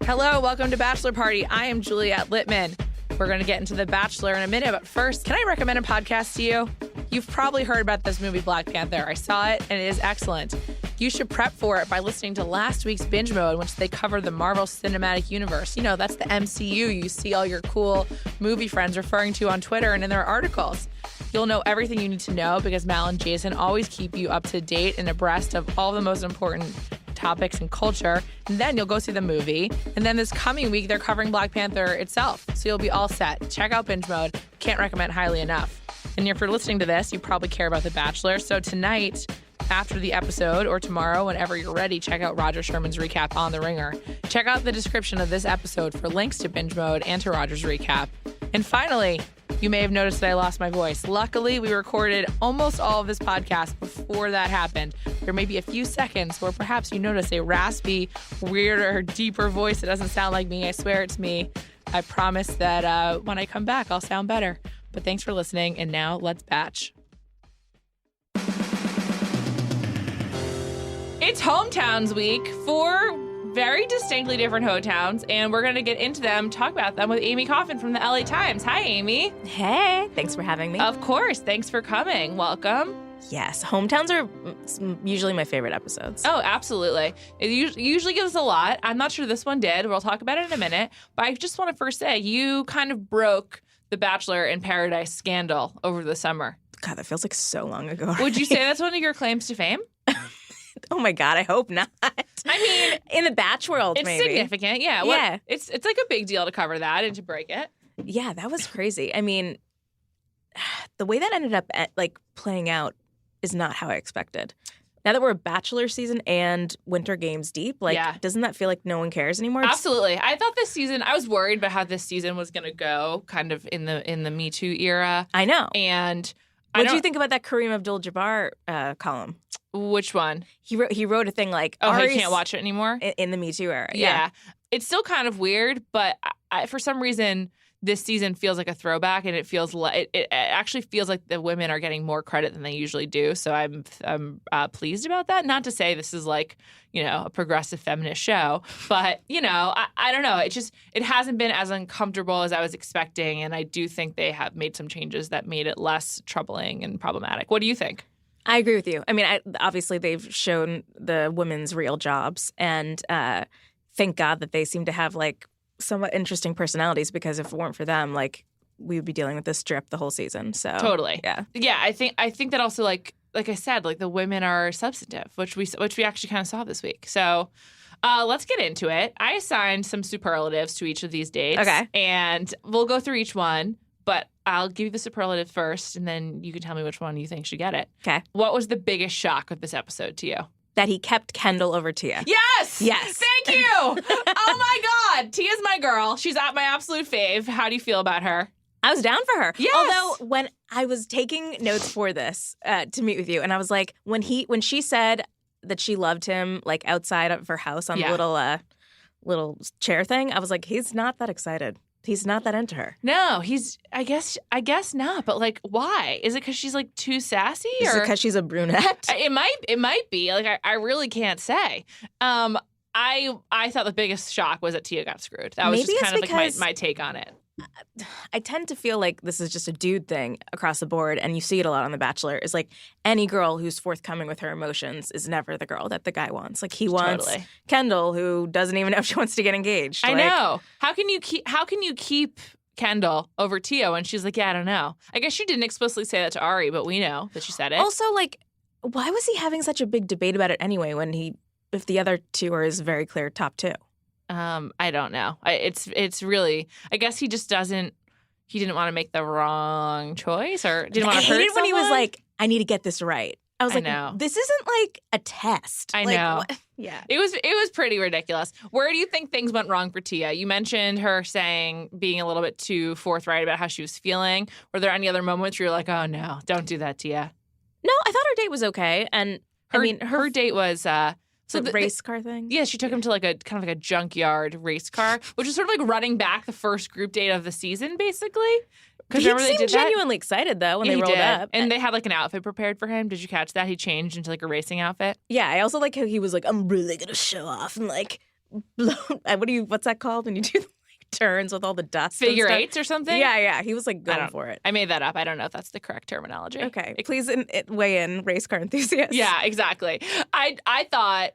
Hello, welcome to Bachelor Party. I am Juliet Litman. We're going to get into The Bachelor in a minute, but first, can I recommend a podcast to you? You've probably heard about this movie, Black Panther. I saw it, and it is excellent. You should prep for it by listening to last week's Binge Mode, in which they covered the Marvel Cinematic Universe. You know, that's the MCU you see all your cool movie friends referring to on Twitter and in their articles. You'll know everything you need to know because Mal and Jason always keep you up to date and abreast of all the most important topics and culture, and then you'll go see the movie. And then this coming week, they're covering Black Panther itself, so you'll be all set. Check out Binge Mode. Can't recommend highly enough. And if you're listening to this, you probably care about The Bachelor. So tonight, after the episode, or tomorrow, whenever you're ready, check out Roger Sherman's recap on The Ringer. Check out the description of this episode for links to Binge Mode and to Roger's recap. And finally, you may have noticed that I lost my voice. Luckily, we recorded almost all of this podcast before that happened. There may be a few seconds where perhaps you notice a raspy, weirder, deeper voice that doesn't sound like me. I swear it's me. I promise that when I come back, I'll sound better. But thanks for listening, and now let's batch. It's Hometowns Week for very distinctly different hometowns, and we're going to get into them, talk about them with Amy Kaufman from the LA Times. Hi, Amy. Hey, thanks for having me. Of course. Thanks for coming. Welcome. Yes, hometowns are usually my favorite episodes. Oh, absolutely. It usually gives us a lot. I'm not sure this one did. We'll talk about it in a minute. But I just want to first say, you kind of broke the Bachelor in Paradise scandal over the summer. God, that feels like so long ago. Already. Would you say that's one of your claims to fame? Oh my God, I hope not. I mean, in the Batch world, it's maybe. Significant, yeah. Yeah. It's like a big deal to cover that and to break it. Yeah, that was crazy. I mean, the way that ended up playing out is not how I expected. Now that we're a Bachelor season and Winter Games deep, doesn't that feel like no one cares anymore? Absolutely. I thought this season, I was worried about how this season was going to go, kind of in the Me Too era. I know. And what do you think about that Kareem Abdul-Jabbar column? Which one? He wrote a thing like, oh, you can't watch it anymore? In the Me Too era. Yeah. It's still kind of weird, but for some reason, this season feels like a throwback, and it feels it actually feels like the women are getting more credit than they usually do. So I'm pleased about that. Not to say this is like, a progressive feminist show, but I don't know. It hasn't been as uncomfortable as I was expecting, and I do think they have made some changes that made it less troubling and problematic. What do you think? I agree with you. I mean, obviously they've shown the women's real jobs, and thank God that they seem to have somewhat interesting personalities, because if it weren't for them, we would be dealing with this drip the whole season. So totally, yeah. I think that also like I said, the women are substantive, which we actually kind of saw this week. So let's get into it. I assigned some superlatives to each of these dates, okay, and we'll go through each one. But I'll give you the superlative first, and then you can tell me which one you think should get it. Okay. What was the biggest shock of this episode to you? That he kept Kendall over Tia. Yes! Yes. Thank you! Oh my God! Tia's my girl. She's my absolute fave. How do you feel about her? I was down for her. Yes! Although when I was taking notes for this to meet with you, and I was like, when she said that she loved him outside of her house on the little chair thing, I was like, he's not that excited. He's not that into her. No, I guess not. But why? Is it because she's too sassy? Is it because she's a brunette? It might be. I really can't say. I thought the biggest shock was that Tia got screwed. That was Maybe just kind of my take on it. I tend to feel like this is just a dude thing across the board, and you see it a lot on The Bachelor, is any girl who's forthcoming with her emotions is never the girl that the guy wants. He wants Kendall, who doesn't even know if she wants to get engaged. I know. How can you keep Kendall over Tia when she's like, yeah, I don't know. I guess she didn't explicitly say that to Arie, but we know that she said it. Also, why was he having such a big debate about it anyway if the other two are his very clear top two? I don't know. It's really, I guess he just didn't want to make the wrong choice, or didn't want to hurt someone. I hated when he was like, I need to get this right. I was this isn't a test. I know. What? Yeah. It was pretty ridiculous. Where do you think things went wrong for Tia? You mentioned her being a little bit too forthright about how she was feeling. Were there any other moments where you're like, oh no, don't do that, Tia? No, I thought her date was okay. And her date was So the race car thing? Yeah, she took him to a junkyard race car, which is sort of running back the first group date of the season, basically. He seemed genuinely excited, though, when they rolled up. And they had an outfit prepared for him. Did you catch that? He changed into a racing outfit. Yeah, I also like how he was I'm really going to show off and what's that called when you do the turns with all the dust? Figure eights or something? Yeah. He was like going for it. I made that up. I don't know if that's the correct terminology. Okay. Please weigh in, race car enthusiast. Yeah, exactly. I thought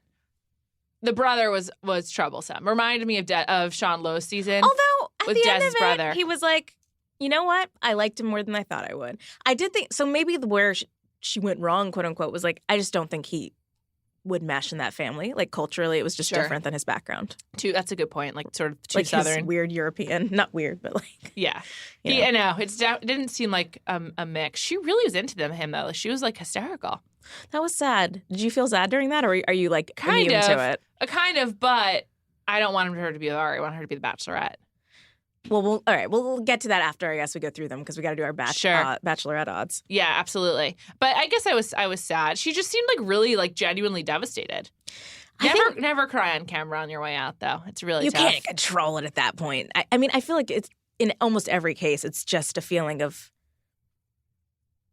the brother was troublesome. Reminded me of Sean Lowe's season. Although at with the Dez's end of brother. it, he was like, you know what? I liked him more than I thought I would. I did think so. Maybe where she went wrong, quote unquote, was like, I just don't think he would mesh in that family. Like culturally, it was just different than his background. That's a good point. Like sort of too like Southern, his weird European, not weird, but like I know it didn't seem like a mix. She really was into him though. She was like hysterical. That was sad. Did you feel sad during that, or are you like kind immune of to it? Kind of, but I don't want her to be with Arie. I want her to be the Bachelorette. Well, all right. We'll get to that after I guess we go through them because we got to do our Bachelorette odds. Yeah, absolutely. But I guess I was sad. She just seemed like really like genuinely devastated. Never cry on camera on your way out though. It's really tough. You can't control it at that point. I mean, I feel like it's in almost every case. It's just a feeling of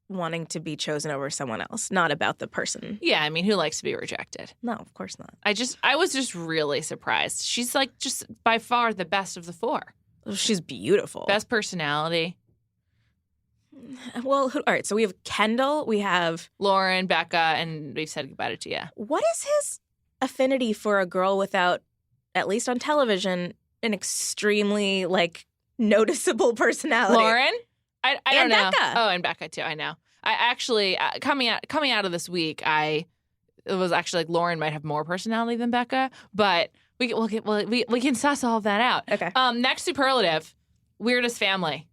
wanting to be chosen over someone else, not about the person. Yeah, I mean, who likes to be rejected? No, of course not. I was just really surprised. She's like just by far the best of the four. She's beautiful. Best personality. Well, all right. So we have Kendall. We have Lauren, Becca, and we've said goodbye to Tia. What is his affinity for a girl without, at least on television, an extremely like noticeable personality? Lauren? I don't know. Becca. Oh, and Becca too. I know. I actually coming out of this week, it was actually like Lauren might have more personality than Becca, but we can suss all of that out. Okay. Next superlative, weirdest family.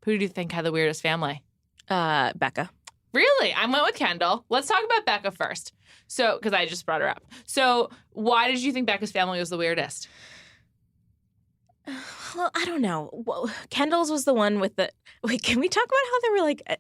Who do you think had the weirdest family? Becca. Really? I went with Kendall. Let's talk about Becca first. So, because I just brought her up. So, why did you think Becca's family was the weirdest? Well, I don't know. Well, Kendall's was the one with the. Wait, can we talk about how there were like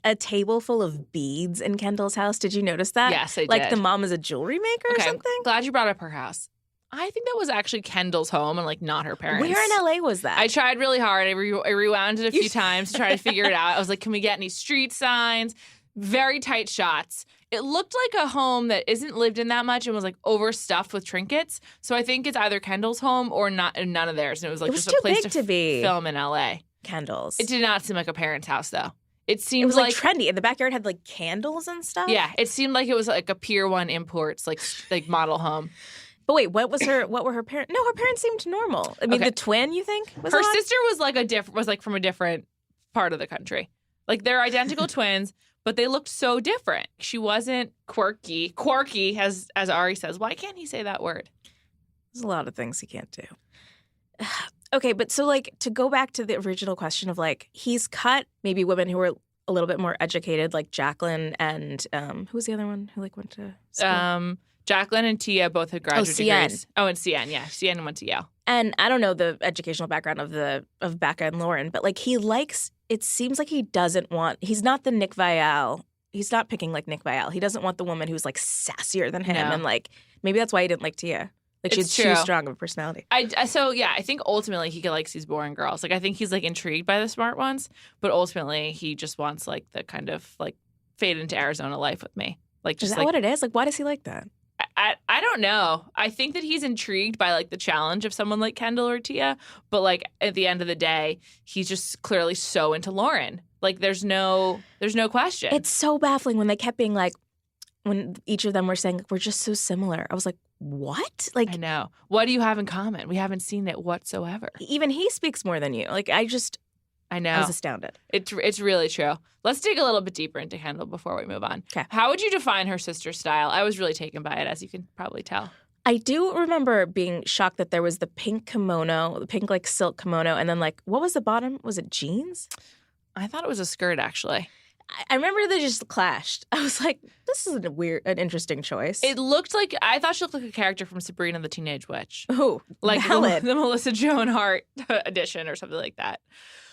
a table full of beads in Kendall's house? Did you notice that? Yes, I did. Like the mom is a jewelry maker or something? I'm glad you brought up her house. I think that was actually Kendall's home and like not her parents. Where in LA was that? I tried really hard. I rewound it a few times to try to figure it out. I was like, can we get any street signs? Very tight shots. It looked like a home that isn't lived in that much and was like overstuffed with trinkets. So I think it's either Kendall's home or not, none of theirs. And it was like just a place to be film in LA. Kendall's. It did not seem like a parent's house though. It was like trendy. And the backyard had like candles and stuff. Yeah, it seemed like it was like a Pier 1 Imports like model home. But wait, what were her parents? No, her parents seemed normal. I mean, the twin, you think? Her sister was like from a different part of the country. Like they're identical twins, but they looked so different. She wasn't quirky. Quirky, as Arie says. Why can't he say that word? There's a lot of things he can't do. Okay, but so like to go back to the original question of like he's cut maybe women who were a little bit more educated, like Jacqueline and who was the other one who like went to school? Jacqueline and Tia both had graduate degrees. CN. And CN, yeah. CN went to Yale. And I don't know the educational background of Becca and Lauren, but like it seems like he's not the Nick Viall. He's not picking like Nick Viall. He doesn't want the woman who's like sassier than him. No. And like maybe that's why he didn't like Tia. Like she's too strong of a personality. I think ultimately he likes these boring girls. Like I think he's like intrigued by the smart ones, but ultimately he just wants like the kind of like fade into Arizona life with me. Like just is that what it is? Like why does he like that? I don't know. I think that he's intrigued by like the challenge of someone like Kendall or Tia, but like at the end of the day, he's just clearly so into Lauren. Like there's no question. It's so baffling when they kept being like, when each of them were saying we're just so similar. I was like, what? Like I know. What do you have in common? We haven't seen it whatsoever. Even he speaks more than you. Like I know. I was astounded. It's really true. Let's dig a little bit deeper into Kendall before we move on. Okay. How would you define her sister's style? I was really taken by it, as you can probably tell. I do remember being shocked that there was the pink kimono, the pink like silk kimono, and then like what was the bottom? Was it jeans? I thought it was a skirt, actually. I remember they just clashed. I was like, this is an interesting choice. It looked like, I thought she looked like a character from Sabrina the Teenage Witch. Oh, like the Melissa Joan Hart edition or something like that.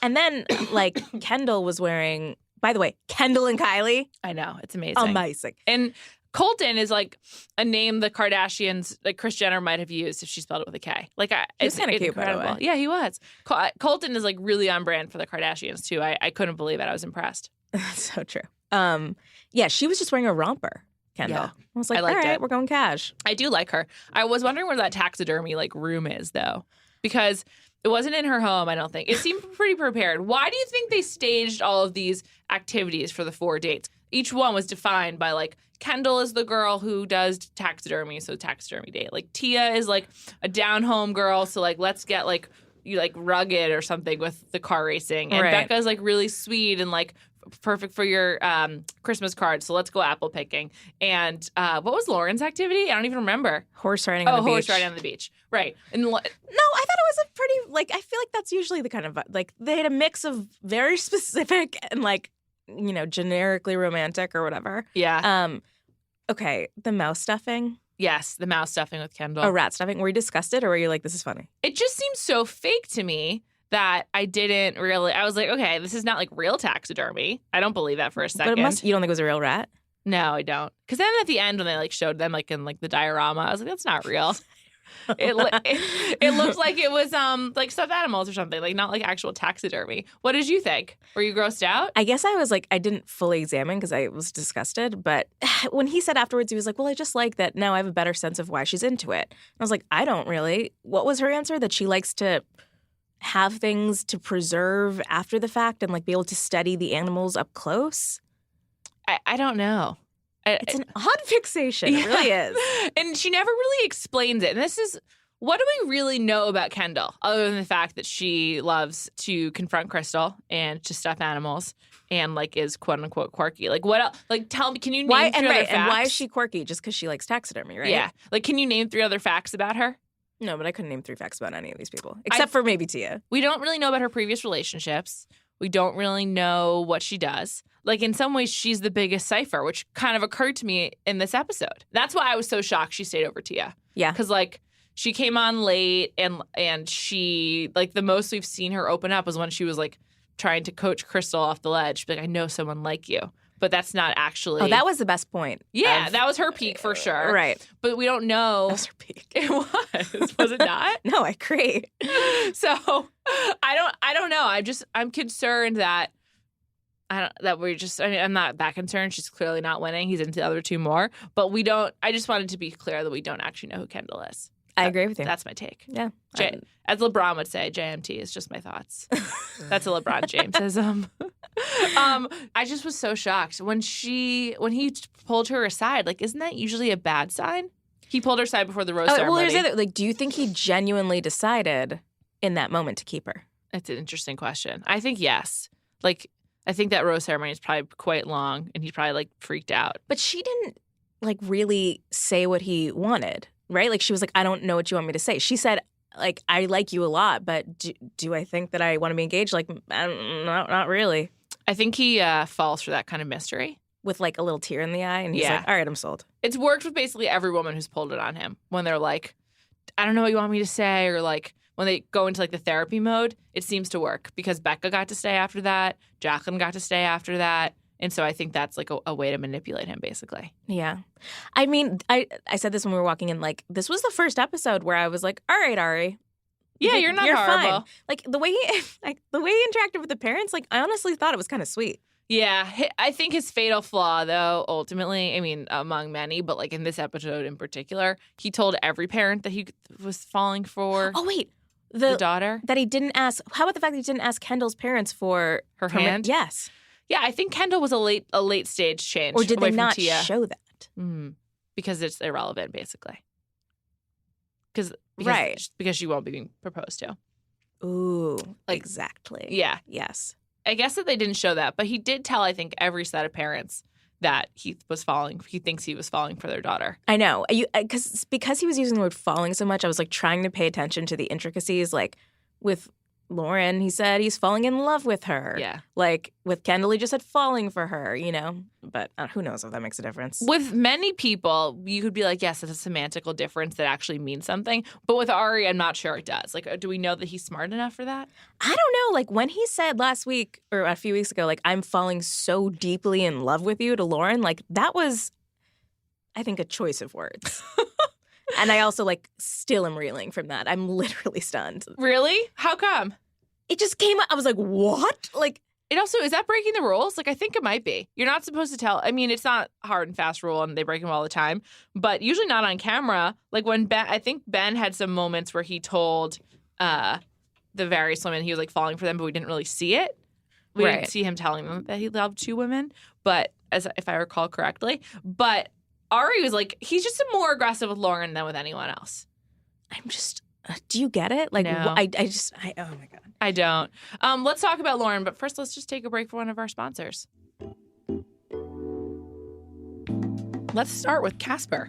And then like Kendall was wearing, by the way, Kendall and Kylie. I know, it's amazing. Amazing. And Colton is like a name the Kardashians, like Kris Jenner might have used if she spelled it with a K. Like it's kind of cute, incredible. By the way. Yeah, he was. Colton is like really on brand for the Kardashians too. I couldn't believe it. I was impressed. That's so true. Yeah, she was just wearing a romper, Kendall. Yeah. I was like, I all liked right, it. we're going cash. I do like her. I was wondering where that taxidermy like room is though, because it wasn't in her home, I don't think. It seemed pretty prepared. Why do you think they staged all of these activities for the 4 dates? Each one was defined by like Kendall is the girl who does taxidermy, so taxidermy date. Like Tia is like a down home girl, so like let's get like you like rugged or something with the car racing. And Right. Becca's like really sweet and like perfect for your Christmas card, so let's go apple picking. And what was Lauren's activity? I don't even remember. Horse riding on the beach. Horse riding on the beach. Right. And No, I thought it was a pretty, like, I feel like that's usually the kind of, like, they had a mix of very specific and, like, you know, generically romantic or whatever. yeah. Okay, the mouse stuffing. Yes, the mouse stuffing with Kendall. Oh, rat stuffing. Were you disgusted or were you like, this is funny? It just seems so fake to me that I didn't really. I was like, okay, this is not like real taxidermy. I don't believe that for a second. But you don't think it was a real rat? No, I don't. Because then at the end when they like showed them like in like the diorama, I was like, that's not real. It looked like it was like stuffed animals or something, like not like actual taxidermy. What did you think? Were you grossed out? I guess I was like, I didn't fully examine because I was disgusted. But when he said afterwards, he was like, well, I just like that now I have a better sense of why she's into it. And I was like, I don't really. What was her answer? That she likes to have things to preserve after the fact and like be able to study the animals up close? I don't know. It's an odd fixation. It really is. And she never really explains it. And this is, what do we really know about Kendall other than the fact that she loves to confront Crystal and to stuff animals and like is quote unquote quirky? Like what else? Like tell me, can you name Why, 3 and, other right, facts? and why is she quirky? Just because she likes taxidermy, right? Yeah. Like can you name 3 other facts about her? No, but I couldn't name 3 facts about any of these people. Except for maybe Tia. We don't really know about her previous relationships. We don't really know what she does. Like, in some ways, she's the biggest cipher, which kind of occurred to me in this episode. That's why I was so shocked she stayed over Tia. Yeah. Because, like, she came on late and she, like, the most we've seen her open up was when she was, like, trying to coach Crystal off the ledge. Like, I know someone like you. But that's not actually. Oh, that was the best point. Yeah, that was her peak for sure. Right. But we don't know. That was her peak. It was. Was it not? No, I agree. So I don't know. I'm concerned that I'm not that concerned. She's clearly not winning. He's into the other 2 more. But I just wanted to be clear that we don't actually know who Kendall is. I agree with you. That's my take. Yeah. As LeBron would say, JMT is just my thoughts. That's a LeBron Jamesism. I just was so shocked when he pulled her aside. Like, isn't that usually a bad sign? He pulled her aside before the rose ceremony. Well, here's the other. Like, do you think he genuinely decided in that moment to keep her? That's an interesting question. I think yes. Like, I think that rose ceremony is probably quite long, and he probably like freaked out. But she didn't like really say what he wanted, right? Like she was like, I don't know what you want me to say. She said, like, I like you a lot, but do I think that I want to be engaged? Like, not really. I think he falls for that kind of mystery. With like a little tear in the eye, and he's like, all right, I'm sold. It's worked with basically every woman who's pulled it on him when they're like, I don't know what you want me to say, or like when they go into like the therapy mode, it seems to work because Becca got to stay after that, Jacqueline got to stay after that. And so I think that's like a way to manipulate him, basically. Yeah. I mean, I said this when we were walking in, like, this was the first episode where I was like, all right, Arie. Yeah, you're not horrible. Fine. Like the way he interacted with the parents, like I honestly thought it was kind of sweet. Yeah, I think his fatal flaw, though, ultimately, I mean, among many, but like in this episode in particular, he told every parent that he was falling for. Oh, wait. The daughter? That he didn't ask. How about the fact that he didn't ask Kendall's parents for her hand? Yes. Yeah, I think Kendall was a late stage change. Or did away they not from Tia. show that? Because it's irrelevant, basically. Because she won't be being proposed to. Ooh, exactly. Yeah. Yes. I guess that they didn't show that, but he did tell, I think, every set of parents that he thinks he was falling for their daughter. I know. Because he was using the word falling so much, I was like trying to pay attention to the intricacies. Like with Lauren, he said he's falling in love with her. Yeah. Like with Kendall, he just said falling for her, you know? But who knows if that makes a difference. With many people, you could be like, yes, it's a semantical difference that actually means something. But with Arie, I'm not sure it does. Like, do we know that he's smart enough for that? I don't know. Like when he said last week or a few weeks ago, like, I'm falling so deeply in love with you to Lauren, like that was, I think, a choice of words. And I also like still am reeling from that. I'm literally stunned. Really? How come? It just came up. I was like, what? Like, It also, is that breaking the rules? Like, I think it might be. You're not supposed to tell. I mean, it's not hard and fast rule, and they break them all the time, but usually not on camera. Like when I think Ben had some moments where he told the various women he was like falling for them, but we didn't really see it. We didn't see him telling them that he loved 2 women, but if I recall correctly. But Arie was like, he's just more aggressive with Lauren than with anyone else. I'm just, do you get it? Like, no. I oh my God. I don't. Let's talk about Lauren, but first let's just take a break for one of our sponsors. Let's start with Casper.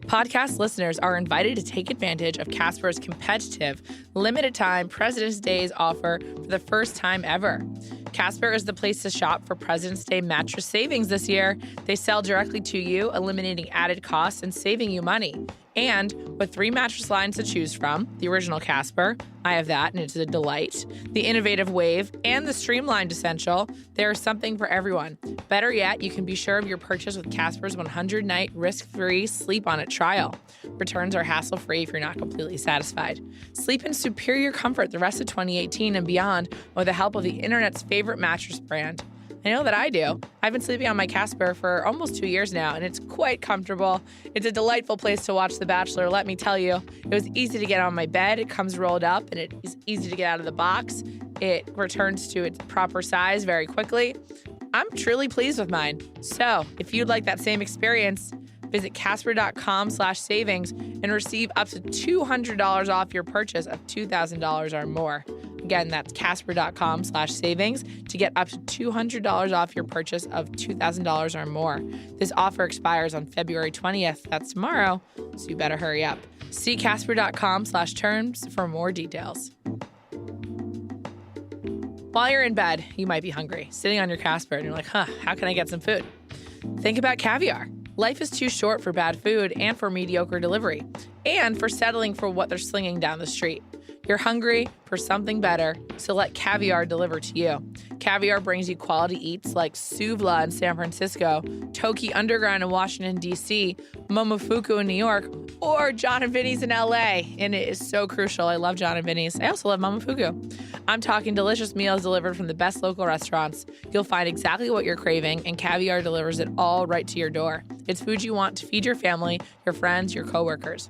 Podcast listeners are invited to take advantage of Casper's competitive, limited-time President's Days offer for the first time ever. Casper is the place to shop for President's Day mattress savings this year. They sell directly to you, eliminating added costs and saving you money. And with 3 mattress lines to choose from, the original Casper, I have that and it's a delight, the innovative Wave, and the streamlined Essential, there is something for everyone. Better yet, you can be sure of your purchase with Casper's 100-night risk-free Sleep On It trial. Returns are hassle-free if you're not completely satisfied. Sleep in superior comfort the rest of 2018 and beyond with the help of the internet's favorite mattress brand. I know that I do. I've been sleeping on my Casper for almost 2 years now, and it's quite comfortable. It's a delightful place to watch The Bachelor, let me tell you. It was easy to get on my bed. It comes rolled up, and it is easy to get out of the box. It returns to its proper size very quickly. I'm truly pleased with mine. So, if you'd like that same experience, visit casper.com/savings and receive up to $200 off your purchase of $2,000 or more. Again, that's casper.com/savings to get up to $200 off your purchase of $2,000 or more. This offer expires on February 20th. That's tomorrow, so you better hurry up. See casper.com/terms for more details. While you're in bed, you might be hungry, sitting on your Casper, and you're like, how can I get some food? Think about caviar. Life is too short for bad food and for mediocre delivery, and for settling for what they're slinging down the street. You're hungry for something better, so let Caviar deliver to you. Caviar brings you quality eats like Suvla in San Francisco, Toki Underground in Washington, D.C., Momofuku in New York, or John and Vinny's in L.A., and it is so crucial. I love John and Vinny's. I also love Momofuku. I'm talking delicious meals delivered from the best local restaurants. You'll find exactly what you're craving, and Caviar delivers it all right to your door. It's food you want to feed your family, your friends, your coworkers.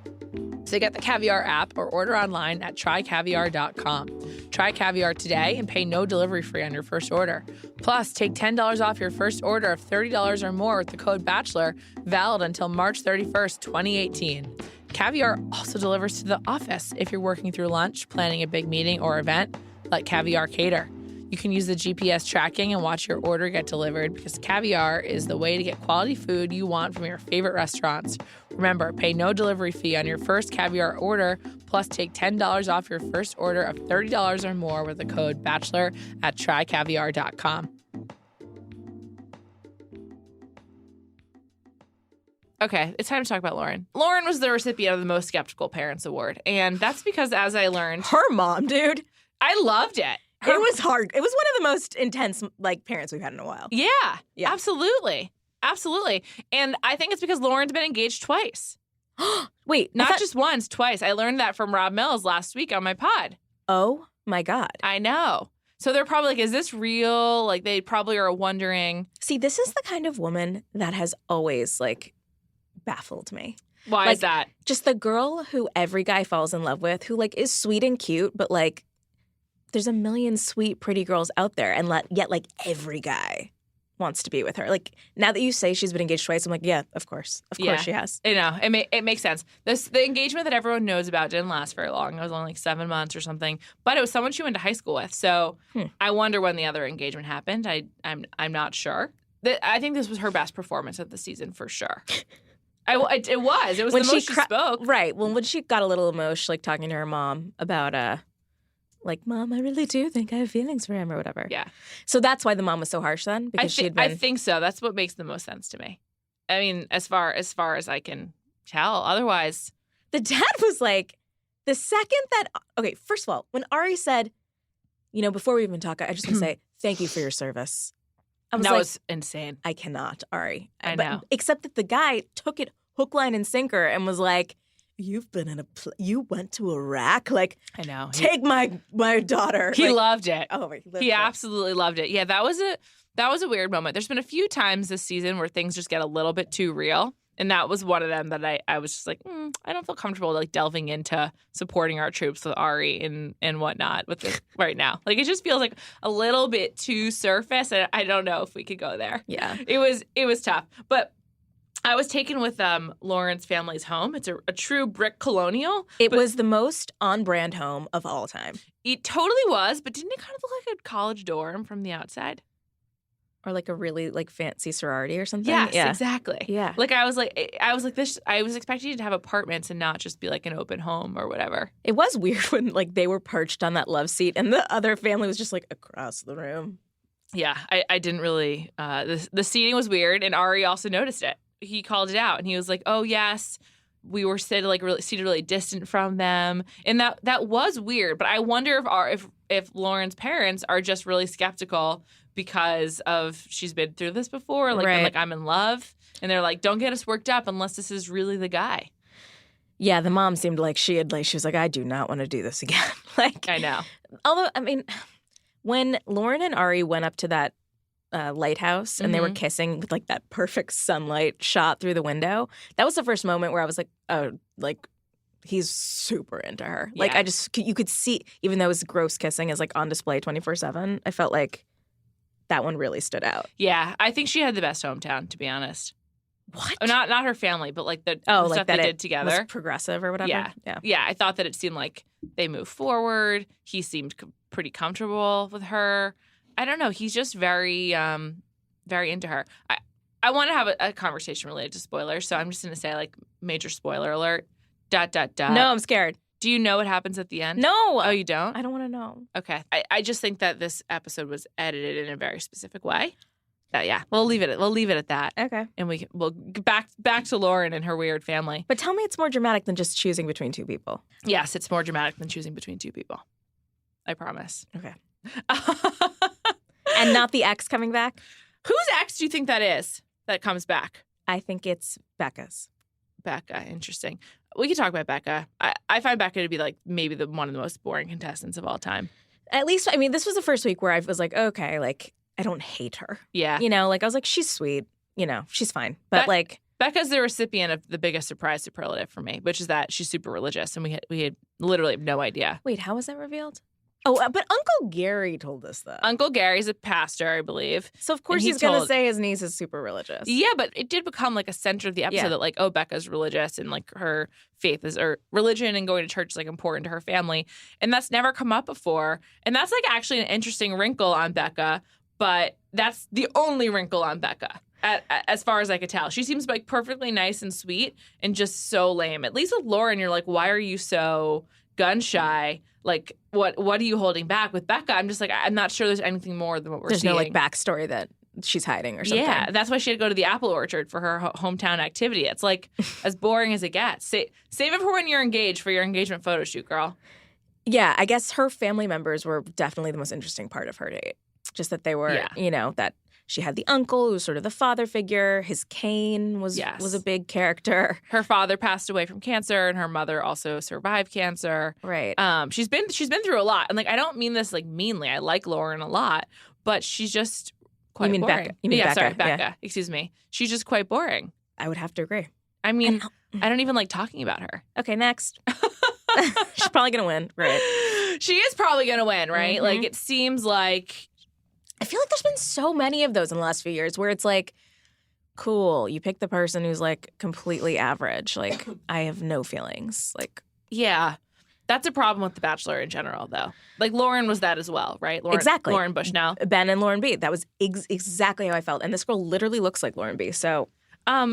So get the Caviar app or order online at trycaviar.com. Try Caviar today and pay no delivery fee on your first order. Plus, take $10 off your first order of $30 or more with the code BACHELOR, valid until March 31st, 2018. Caviar also delivers to the office. If you're working through lunch, planning a big meeting or event, let Caviar cater. You can use the GPS tracking and watch your order get delivered because Caviar is the way to get quality food you want from your favorite restaurants. Remember, pay no delivery fee on your first Caviar order, plus take $10 off your first order of $30 or more with the code BACHELOR at trycaviar.com. Okay, it's time to talk about Lauren. Lauren was the recipient of the Most Skeptical Parents Award, and that's because, as I learned... Her mom, dude. I loved it. It was hard. It was one of the most intense, parents we've had in a while. Yeah, absolutely. Absolutely. And I think it's because Lauren's been engaged twice. Wait. Not just once, twice. I learned that from Rob Mills last week on my pod. Oh, my God. I know. So they're probably like, is this real? Like, they probably are wondering. See, this is the kind of woman that has always, baffled me. Why is that? Just the girl who every guy falls in love with, who, is sweet and cute, but, there's a million sweet, pretty girls out there, and yet every guy wants to be with her. Now that you say she's been engaged twice, I'm like, yeah, of course. Of course she has. I know. It makes sense. The engagement that everyone knows about didn't last very long. It was only 7 months or something. But it was someone she went to high school with. So I wonder when the other engagement happened. I'm not sure. I think this was her best performance of the season for sure. It was. It was when the most she spoke. Right. Well, when she got a little emotional, talking to her mom about Mom, I really do think I have feelings for him or whatever. Yeah. So that's why the mom was so harsh then? Because I think so. That's what makes the most sense to me. I mean, as far as I can tell. Otherwise. The dad was the second that... Okay, first of all, when Arie said, before we even talk, I just want to say, thank you for your service. That was insane. I cannot, Arie. I know. Except that the guy took it hook, line, and sinker and was like, you've been in you went to Iraq? Like, I know. Take my daughter. He like, loved it. Oh, he absolutely loved it. Yeah, that was a weird moment. There's been a few times this season where things just get a little bit too real. And that was one of them that I was just like, I don't feel comfortable like delving into supporting our troops with Arie and whatnot with this right now. Like, it just feels like a little bit too surface. And I don't know if we could go there. Yeah. It was tough. But I was taken with Lauren's family's home. It's a true brick colonial. It was the most on-brand home of all time. It totally was, but didn't it kind of look like a college dorm from the outside? Or like a really like fancy sorority or something. Yes, yeah. exactly. Yeah. Like I was like this. I was expecting you to have apartments and not just be like an open home or whatever. It was weird when like they were perched on that love seat and the other family was just like across the room. Yeah, I didn't really. The seating was weird, and Arie also noticed it. He called it out, and he was like, "Oh yes, we were seated really distant from them," and that was weird. But I wonder if Lauren's parents are just really skeptical because of she's been through this before, like, right. Been like, I'm in love, and they're like, don't get us worked up unless this is really the guy. Yeah, the mom seemed like she was like, I do not want to do this again. Like, I know. Although, I mean, when Lauren and Arie went up to that lighthouse and they were kissing with like that perfect sunlight shot through the window, that was the first moment where I was like, oh, like, he's super into her. Yeah. Like, you could see, even though it was gross kissing is like on display 24/7, I felt like that one really stood out. Yeah, I think she had the best hometown, to be honest. What? Oh, not her family, but like the like stuff that they did together. Was progressive or whatever. Yeah. I thought that it seemed like they moved forward. He seemed pretty comfortable with her. I don't know. He's just very, very into her. I want to have a conversation related to spoilers, so I'm just going to say like major spoiler alert. ... No, I'm scared. Do you know what happens at the end? No. Oh, you don't? I don't want to know. Okay. I just think that this episode was edited in a very specific way. Yeah, we'll leave it at that. Okay. And we'll get back to Lauren and her weird family. But tell me it's more dramatic than just choosing between two people. Yes, it's more dramatic than choosing between two people. I promise. Okay. And not the ex coming back? Whose ex do you think that is that comes back? I think it's Becca's. Becca, interesting. We could talk about Becca. I find Becca to be like maybe one of the most boring contestants of all time. At least, I mean, this was the first week where I was like, okay, like, I don't hate her. Yeah. You know, like, I was like, she's sweet. You know, she's fine. But like... Becca's the recipient of the biggest surprise superlative for me, which is that she's super religious, and we had literally no idea. Wait, how was that revealed? Oh, but Uncle Gary told us that. Uncle Gary's a pastor, I believe. So, of course, he's going to say his niece is super religious. Yeah, but it did become like a center of the episode that like, oh, Becca's religious and like her faith or religion and going to church is like important to her family. And that's never come up before. And that's like actually an interesting wrinkle on Becca, but that's the only wrinkle on Becca. As far as I could tell. She seems like perfectly nice and sweet and just so lame. At least with Lauren, you're like, why are you so gun shy? Like, what are you holding back? With Becca, I'm just like, I'm not sure there's anything more than what we're seeing. There's no, like, backstory that she's hiding or something. Yeah, that's why she had to go to the apple orchard for her hometown activity. It's, like, as boring as it gets. Save it for when you're engaged for your engagement photo shoot, girl. Yeah, I guess her family members were definitely the most interesting part of her date. Just that they were, you know, that she had the uncle who was sort of the father figure. His cane was a big character. Her father passed away from cancer, and her mother also survived cancer. Right. She's been through a lot, and like I don't mean this like meanly. I like Lauren a lot, but she's just quite boring. Becca? You mean Becca? Sorry, Becca. Yeah. Excuse me. She's just quite boring. I would have to agree. I mean, I don't even like talking about her. Okay, next. She's probably gonna win, right? She is probably gonna win, right? Mm-hmm. Like it seems like. I feel like there's been so many of those in the last few years where it's like, cool, you pick the person who's like completely average. Like, I have no feelings. Like, yeah, that's a problem with The Bachelor in general, though. Like, Lauren was that as well, right? Exactly. Lauren Bushnell. Ben and Lauren B. That was exactly how I felt. And this girl literally looks like Lauren B. So.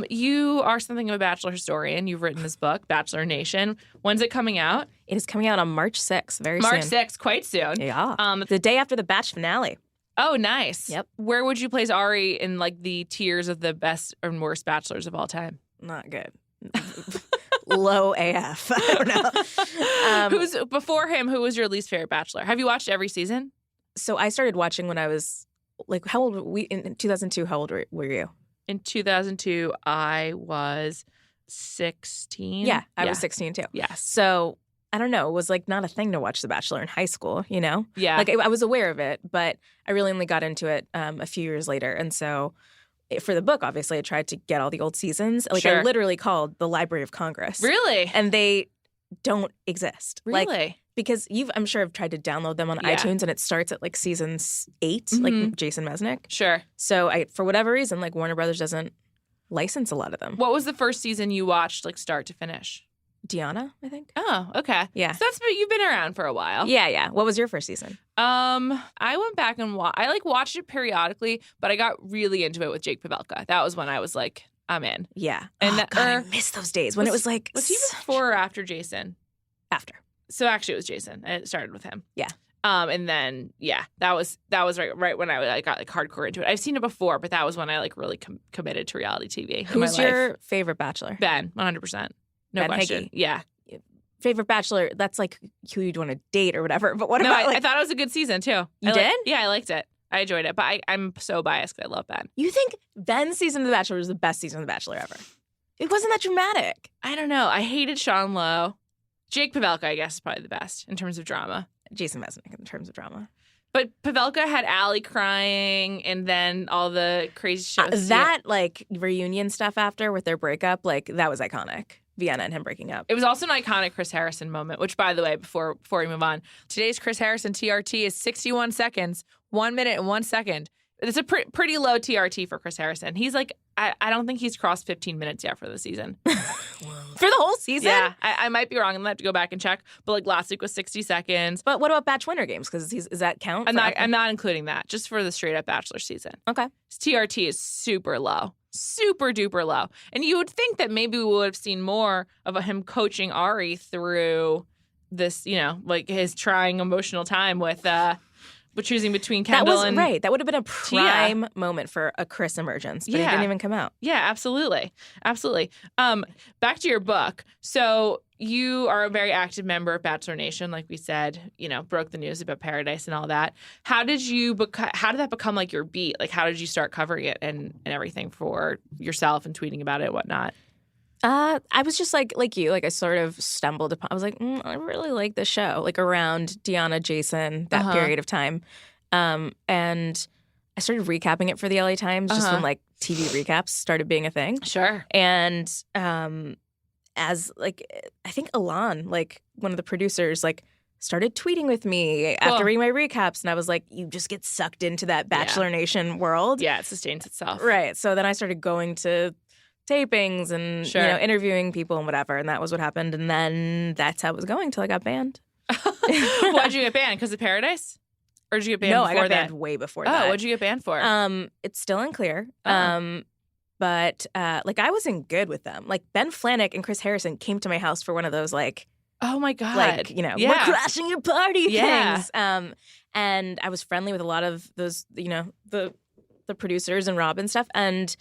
You are something of a Bachelor historian. You've written this book, Bachelor Nation. When's it coming out? It is coming out on March 6th, very soon. March 6th, quite soon. Yeah. The day after the Batch finale. Oh, nice. Yep. Where would you place Arie in like the tiers of the best and worst bachelors of all time? Not good. Low AF. I don't know. Who's before him? Who was your least favorite bachelor? Have you watched every season? So I started watching when I was like, how old were we in 2002? How old were you? In 2002, I was 16. Yeah, I was 16 too. Yes. So I don't know. It was like not a thing to watch The Bachelor in high school, you know? Yeah. Like I was aware of it, but I really only got into it a few years later. And so for the book, obviously, I tried to get all the old seasons. Like I literally called the Library of Congress. Really? And they don't exist. Really? Like, because I'm sure I've tried to download them on iTunes, and it starts at like season 8, like Jason Mesnick. Sure. So for whatever reason, like Warner Brothers doesn't license a lot of them. What was the first season you watched, like start to finish? Deanna, I think. Oh, okay. Yeah. So you've been around for a while. Yeah. What was your first season? I went back and I like watched it periodically, but I got really into it with Jake Pavelka. That was when I was like, I'm in. Yeah. And God, I miss those days when it was like. Was he before or after Jason? After. So actually, it was Jason. It started with him. Yeah. And then that was right when I got like hardcore into it. I've seen it before, but that was when I like really committed to reality TV. Who's your favorite Bachelor? Ben, 100%. No Ben question. Hickey. Yeah. Favorite Bachelor? That's like who you'd want to date or whatever. But what about? I thought it was a good season too. You did? Yeah, I liked it. I enjoyed it, but I'm so biased because I love Ben. You think Ben's season of The Bachelor was the best season of The Bachelor ever? It wasn't that dramatic. I don't know. I hated Sean Lowe. Jake Pavelka, I guess, is probably the best in terms of drama. Jason Mesnick in terms of drama. But Pavelka had Arie crying and then all the crazy shit. That, like, reunion stuff after with their breakup, like, that was iconic. Vienna and him breaking up. It was also an iconic Chris Harrison moment, which, by the way, before we move on, today's Chris Harrison TRT is 61 seconds, 1 minute and 1 second. It's a pretty low TRT for Chris Harrison. He's like, I don't think he's crossed 15 minutes yet for the season. For the whole season? Yeah, I might be wrong. I'm going to have to go back and check. But like last week was 60 seconds. But what about Batch Winter Games? Because does that count? I'm not including that, just for the straight up Bachelor season. Okay. His TRT is super low. Super duper low. And you would think that maybe we would have seen more of him coaching Arie through this, like his trying emotional time with choosing between Kendall and right. That would have been a prime moment for a Chris emergence, but it didn't even come out. Yeah, absolutely. Absolutely. Back to your book. So you are a very active member of Bachelor Nation, like we said, broke the news about Paradise and all that. How did that become like your beat? Like, how did you start covering it and everything for yourself and tweeting about it and whatnot? I was just like you, like I sort of stumbled upon, I was like, I really like this show, like around Deanna, Jason, that period of time. And I started recapping it for the LA Times just when like TV recaps started being a thing. Sure. And as like, I think Alon, like one of the producers, like started tweeting with me after reading my recaps. And I was like, you just get sucked into that Bachelor Nation world. Yeah, it sustains itself. Right. So then I started going to tapings and interviewing people and whatever, and that was what happened. And then that's how it was going till I got banned. Why'd you get banned? Because of Paradise, or did you get banned? No, before I got that? banned way before that. Oh, what'd you get banned for? It's still unclear. But like I wasn't good with them. Like Ben Flanick and Chris Harrison came to my house for one of those like, oh my God, like we're crashing your party things. And I was friendly with a lot of those, the producers and Rob and stuff, and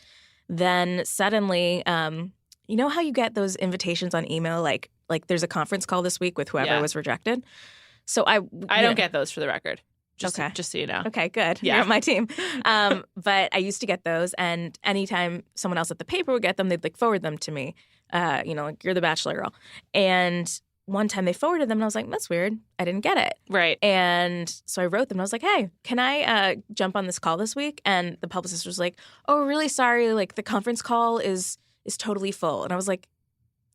then suddenly, you know how you get those invitations on email, like there's a conference call this week with whoever was rejected? So I don't get those, for the record. Just so you know. Okay, good. Yeah. You're on my team. But I used to get those, and anytime someone else at the paper would get them, they'd like forward them to me. Like you're the Bachelor girl. And one time they forwarded them, and I was like, that's weird. I didn't get it. Right. And so I wrote them, and I was like, hey, can I jump on this call this week? And the publicist was like, oh, really sorry. Like, the conference call is totally full. And I was like,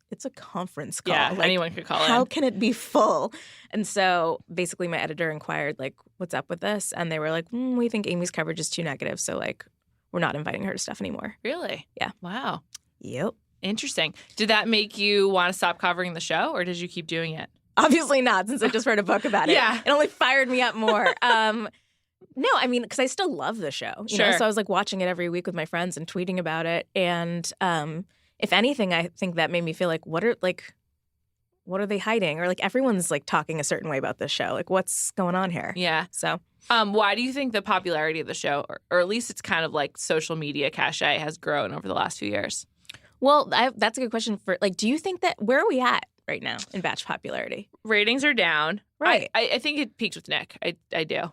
it's a conference call. Yeah, like, anyone could call in. How can it be full? And so basically my editor inquired, like, what's up with this? And they were like, we think Amy's coverage is too negative. So, like, we're not inviting her to stuff anymore. Really? Yeah. Wow. Yep. Interesting. Did that make you want to stop covering the show, or did you keep doing it? Obviously not, since I just wrote a book about it. Yeah. It only fired me up more. No, I mean, because I still love the show. You know? So I was like watching it every week with my friends and tweeting about it. And if anything, I think that made me feel like, what are they hiding? Or like everyone's like talking a certain way about this show. Like, what's going on here? Yeah. So why do you think the popularity of the show, or at least it's kind of like social media cachet, has grown over the last few years? Well, that's a good question for, like, do you think that, where are we at right now in Batch popularity? Ratings are down. Right. I think it peaked with Nick. I do.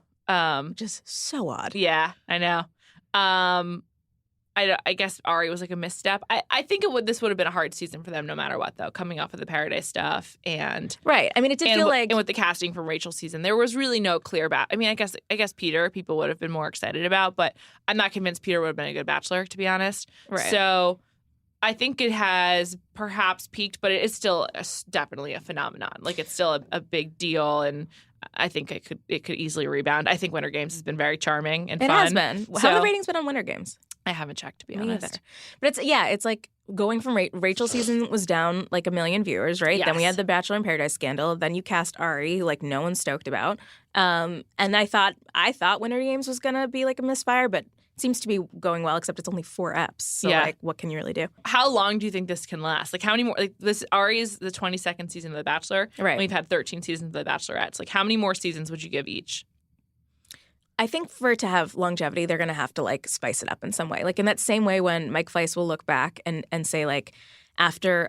Just so odd. Yeah, I know. I I guess Arie was like a misstep. I think this would have been a hard season for them no matter what, though, coming off of the Paradise stuff and right. I mean, it did feel like, and with the casting from Rachel's season, there was really no clear I mean, I guess Peter people would have been more excited about, but I'm not convinced Peter would have been a good Bachelor, to be honest. Right. So I think it has perhaps peaked, but it is still definitely a phenomenon. Like, it's still a big deal, and I think it could easily rebound. I think Winter Games has been very charming and fun. It has been. How have the ratings been on Winter Games? I haven't checked, to be Me honest. either. But it's like going from Rachel's season was down like 1 million viewers, right? Yes. Then we had the Bachelor in Paradise scandal. Then you cast Arie, who like no one's stoked about. And I thought Winter Games was gonna be like a misfire, but it seems to be going well. Except it's only 4 eps. So like, what can you really do? How long do you think this can last? Like, how many more? Like, this Arie is the 22nd season of The Bachelor. Right. And we've had 13 seasons of The Bachelorette. So, like, how many more seasons would you give each? I think for it to have longevity, they're going to have to like spice it up in some way. Like in that same way when Mike Fleiss will look back and say like after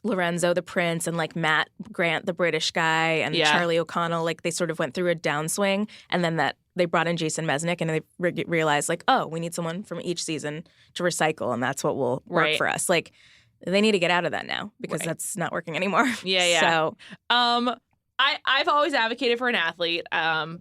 Lorenzo the Prince and like Matt Grant the British guy and Charlie O'Connell, like they sort of went through a downswing, and then that they brought in Jason Mesnick and they realized like, oh, we need someone from each season to recycle, and that's what will work for us. Like they need to get out of that now because that's not working anymore. Yeah. So I've always advocated for an athlete.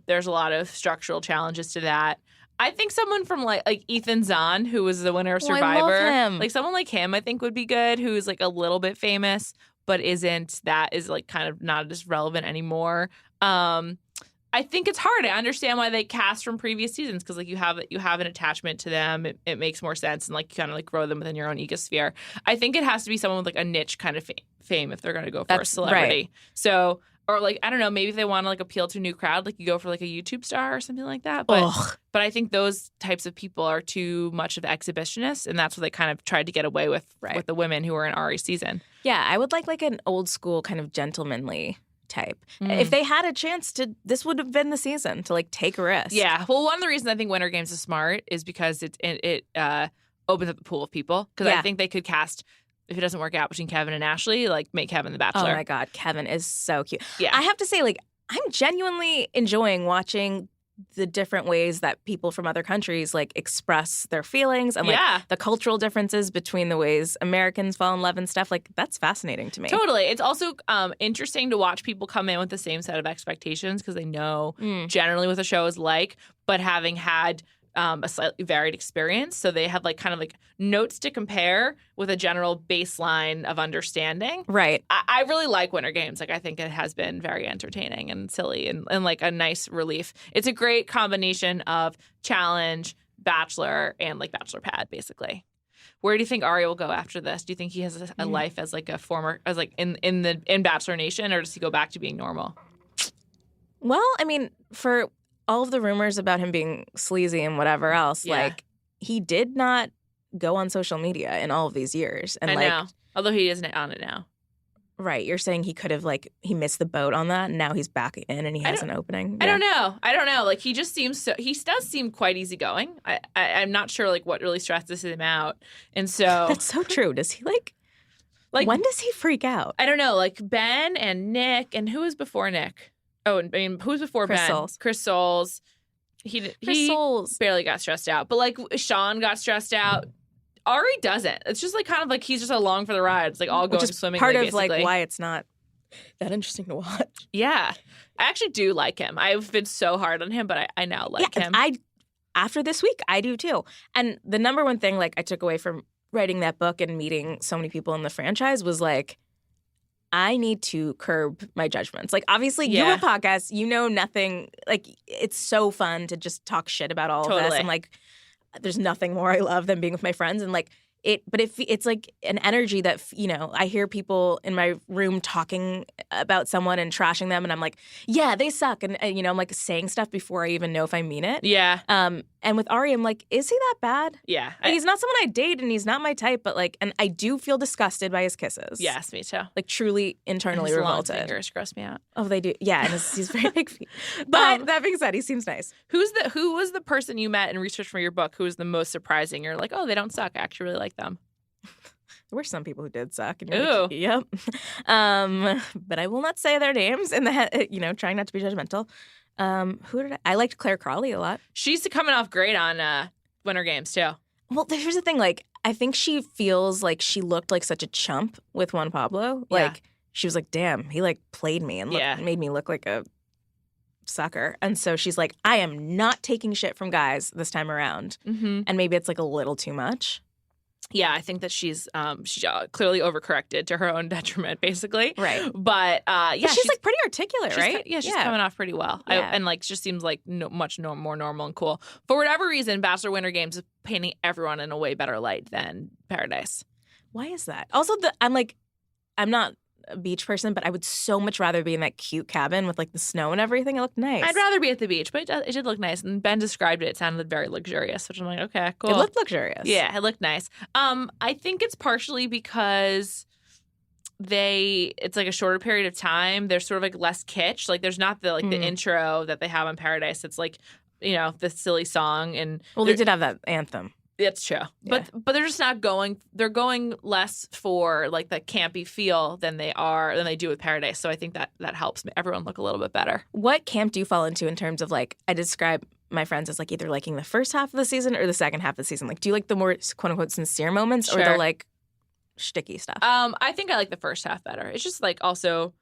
There's a lot of structural challenges to that. I think someone from like Ethan Zahn, who was the winner of Survivor, I love him. Like someone like him, I think would be good. Who's like a little bit famous, but is like kind of not as relevant anymore. I think it's hard. I understand why they cast from previous seasons because like you have an attachment to them. It makes more sense and like you kind of like grow them within your own ecosphere. I think it has to be someone with like a niche kind of fame if they're going to go for a celebrity. Right. So. Or like, I don't know, maybe if they want to like appeal to a new crowd, like you go for like a YouTube star or something like that. But I think those types of people are too much of exhibitionists, and that's what they kind of tried to get away with the women who were in Arie's season. Yeah, I would like an old school kind of gentlemanly type. If they had a chance to, this would have been the season to like take a risk. Yeah. Well, one of the reasons I think Winter Games is smart is because it opens up the pool of people. Because I think they could cast. If it doesn't work out between Kevin and Ashley, like make Kevin the Bachelor. Oh my God, Kevin is so cute. Yeah. I have to say, like, I'm genuinely enjoying watching the different ways that people from other countries like express their feelings and like the cultural differences between the ways Americans fall in love and stuff. Like that's fascinating to me. Totally. It's also interesting to watch people come in with the same set of expectations because they know generally what the show is like, but having had a slightly varied experience. So they have like kind of like notes to compare with a general baseline of understanding. Right. I really like Winter Games. Like I think it has been very entertaining and silly and like a nice relief. It's a great combination of challenge, Bachelor, and like Bachelor Pad, basically. Where do you think Arie will go after this? Do you think he has a life as like a former, as like in Bachelor Nation, or does he go back to being normal? Well, I mean, for all of the rumors about him being sleazy and whatever else, like he did not go on social media in all of these years. And I know. Although he isn't on it now. Right. You're saying he could have like he missed the boat on that and now he's back in and he has an opening. I don't know. Like he just seems he does seem quite easygoing. I'm not sure like what really stresses him out. And so that's so true. Does he like when does he freak out? I don't know. Like Ben and Nick, and who was before Nick? Oh, I mean, who was before Chris Ben? Soules. Chris Soules. He barely got stressed out. But, like, Sean got stressed out. Arie doesn't. It's just, like, kind of like he's just along for the ride. It's, like, all going swimmingly, part of, basically. like, why it's not that interesting to watch. Yeah. I actually do like him. I've been so hard on him, but I now like him. After this week, I do, too. And the number one thing, like, I took away from writing that book and meeting so many people in the franchise was, like, I need to curb my judgments. Like, obviously, you have a podcast. You know nothing. Like, it's so fun to just talk shit about all of this. And, like, there's nothing more I love than being with my friends. And, like, it's like an energy that, you know, I hear people in my room talking about someone and trashing them. And I'm like, yeah, they suck. And you know, I'm, like, saying stuff before I even know if I mean it. Yeah. And with Arie, I'm like, is he that bad? Yeah. Like, he's not someone I date and he's not my type, but like, and I do feel disgusted by his kisses. Yes, me too. Like truly internally his revolted. Long fingers gross me out. Oh, they do. Yeah, and he's very big feet. But that being said, he seems nice. Who was the person you met and researched for your book who was the most surprising? You're like, oh, they don't suck. I actually really like them. There were some people who did suck. And Ooh. Like, yep. But I will not say their names in the you know, trying not to be judgmental. I liked Claire Crawley a lot. She's coming off great on Winter Games too. Well, here's the thing. Like, I think she feels like she looked like such a chump with Juan Pablo. Yeah. Like, she was like, damn, he like played me and made me look like a sucker. And so she's like, I am not taking shit from guys this time around. Mm-hmm. And maybe it's like a little too much. Yeah, I think that she's clearly overcorrected to her own detriment, basically. Right. But she's like pretty articulate, right? She's coming off pretty well. Yeah. And like just seems like much more normal and cool. For whatever reason, Bachelor Winter Games is painting everyone in a way better light than Paradise. Why is that? Also, I'm not a beach person, but I would so much rather be in that cute cabin with like the snow and everything. It looked nice. I'd rather be at the beach, but it did look nice. And Ben described it. It sounded very luxurious, which I'm like, okay, cool. It looked luxurious. Yeah, it looked nice. I think it's partially because it's like a shorter period of time. There's sort of like less kitsch. Like there's not the intro that they have on Paradise. It's like, the silly song. And they did have that anthem. It's true. Yeah. But they're just not they're going less for like that campy feel than they do with Paradise. So I think that helps everyone look a little bit better. What camp do you fall into in terms of like, I describe my friends as like either liking the first half of the season or the second half of the season? Like, do you like the more quote unquote sincere moments or the like shticky stuff? I think I like the first half better. It's just like also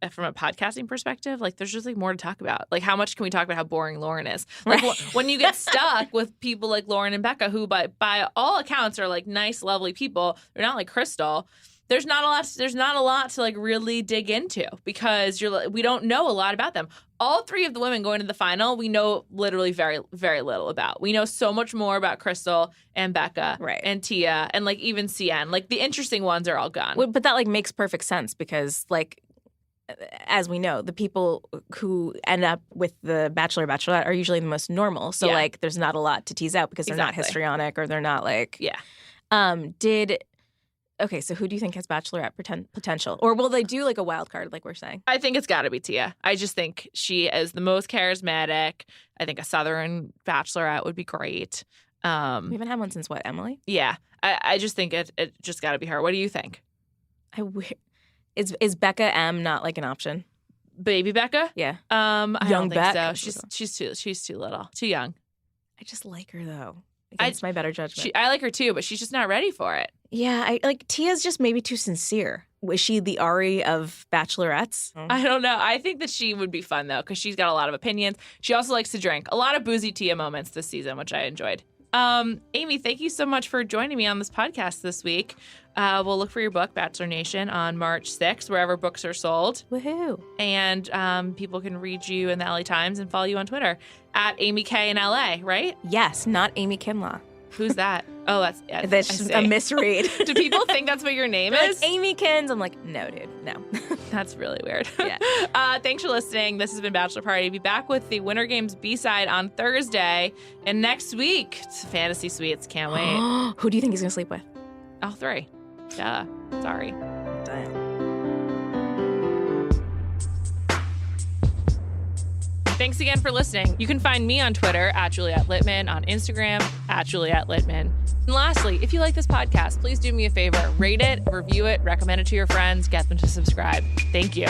from a podcasting perspective, like there's just like more to talk about. Like how much can we talk about how boring Lauren is? Like when you get stuck with people like Lauren and Becca, who by all accounts are like nice, lovely people. They're not like Crystal. There's not a lot to like really dig into because we don't know a lot about them. All three of the women going to the final, we know literally very, very little about. We know so much more about Crystal and Becca and Tia and like even CN. Like the interesting ones are all gone. But that like makes perfect sense because like, as we know, the people who end up with the Bachelor or Bachelorette are usually the most normal. So like there's not a lot to tease out because they're not histrionic or they're not like Okay, so who do you think has Bachelorette potential? Or will they do like a wild card like we're saying? I think it's got to be Tia. I just think she is the most charismatic. I think a Southern Bachelorette would be great. We haven't had one since what, Emily? Yeah. I just think it just got to be her. What do you think? Is Becca M not like an option? Baby Becca? Yeah. I Young don't Becca. think so. She's too little. Too young. I just like her though. Against my better judgment. I like her too, but she's just not ready for it. Yeah, I like Tia's just maybe too sincere. Was she the Arie of Bachelorettes? I don't know. I think that she would be fun though, because she's got a lot of opinions. She also likes to drink. A lot of boozy Tia moments this season, which I enjoyed. Amy, thank you so much for joining me on this podcast this week. We'll look for your book, Bachelor Nation, on March 6th, wherever books are sold. Woohoo. And people can read you in the LA Times and follow you on Twitter at Amy K in LA, right? Yes, not Amy Kinlaw. Who's that? Oh, that's a misread. Do people think that's what your name is? Like Amy Kins. I'm like, no, dude, no. That's really weird. Yeah. Thanks for listening. This has been Bachelor Party. Be back with the Winter Games B-side on Thursday. And next week, it's Fantasy Suites. Can't wait. Who do you think he's going to sleep with? All three. Duh. Sorry. Damn. Thanks again for listening. You can find me on Twitter at Juliet Litman, on Instagram at Juliet Litman. And lastly, if you like this podcast, please do me a favor. Rate it, review it, recommend it to your friends, get them to subscribe. Thank you.